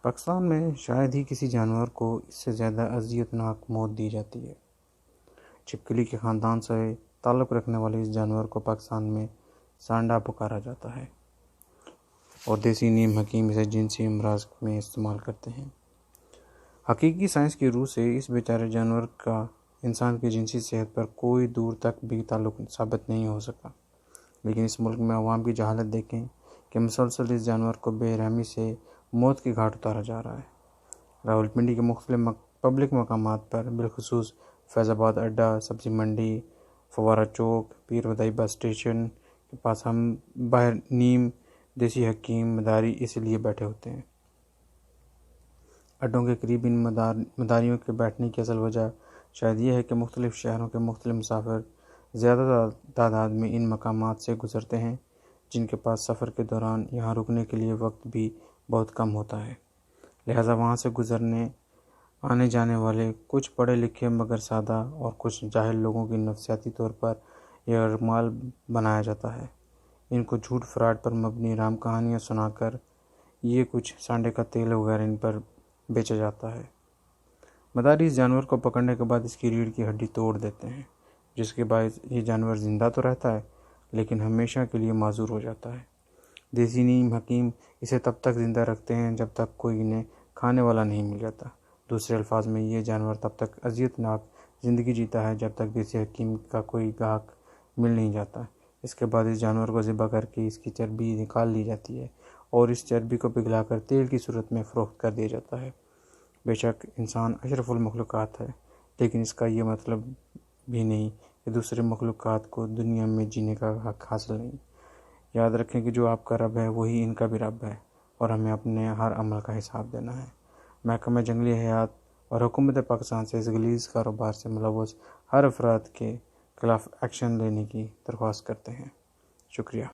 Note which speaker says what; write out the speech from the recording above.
Speaker 1: پاکستان میں شاید ہی کسی جانور کو اس سے زیادہ اذیت ناک موت دی جاتی ہے۔ چھپکلی کے خاندان سے تعلق رکھنے والے اس جانور کو پاکستان میں سانڈا پکارا جاتا ہے اور دیسی نیم حکیم اسے جنسی امراض میں استعمال کرتے ہیں۔ حقیقی سائنس کی روح سے اس بیچارے جانور کا انسان کی جنسی صحت پر کوئی دور تک بھی تعلق ثابت نہیں ہو سکا، لیکن اس ملک میں عوام کی جہالت دیکھیں کہ مسلسل اس جانور کو بے رحمی سے موت کی گھاٹ اتارا جا رہا ہے۔ راولپنڈی کے مختلف پبلک مقامات پر، بالخصوص فیض آباد اڈہ، سبزی منڈی، فوارہ چوک، پیر ودائی بس اسٹیشن کے پاس ہم باہر نیم دیسی حکیم مداری اس لیے بیٹھے ہوتے ہیں۔ اڈوں کے قریب ان مداریوں کے بیٹھنے کی اصل وجہ شاید یہ ہے کہ مختلف شہروں کے مختلف مسافر زیادہ تعداد میں ان مقامات سے گزرتے ہیں، جن کے پاس سفر کے دوران یہاں رکنے کے لیے وقت بھی بہت کم ہوتا ہے، لہٰذا وہاں سے گزرنے آنے جانے والے کچھ پڑھے لکھے مگر سادہ اور کچھ جاہل لوگوں کی نفسیاتی طور پر یہ یرغمال بنایا جاتا ہے۔ ان کو جھوٹ فراڈ پر مبنی رام کہانیاں سنا کر یہ کچھ سانڈے کا تیل وغیرہ ان پر بیچا جاتا ہے۔ مداری اس جانور کو پکڑنے کے بعد اس کی ریڑھ کی ہڈی توڑ دیتے ہیں، جس کے باعث یہ جانور زندہ تو رہتا ہے لیکن ہمیشہ کے لیے معذور ہو جاتا ہے۔ دیسی نیم حکیم اسے تب تک زندہ رکھتے ہیں جب تک کوئی انہیں کھانے والا نہیں مل جاتا۔ دوسرے الفاظ میں یہ جانور تب تک اذیت ناک زندگی جیتا ہے جب تک دیسی حکیم کا کوئی گاہک مل نہیں جاتا۔ اس کے بعد اس جانور کو ذبح کر کے اس کی چربی نکال لی جاتی ہے اور اس چربی کو پگھلا کر تیل کی صورت میں فروخت کر دیا جاتا ہے۔ بے شک انسان اشرف المخلوقات ہے، لیکن اس کا یہ مطلب بھی نہیں کہ دوسرے مخلوقات کو دنیا میں جینے کا حق حاصل نہیں۔ یاد رکھیں کہ جو آپ کا رب ہے وہی ان کا بھی رب ہے، اور ہمیں اپنے ہر عمل کا حساب دینا ہے۔ محکمہ جنگلی حیات اور حکومت پاکستان سے اس غلیظ کاروبار سے ملوث ہر افراد کے خلاف ایکشن لینے کی درخواست کرتے ہیں۔ شکریہ۔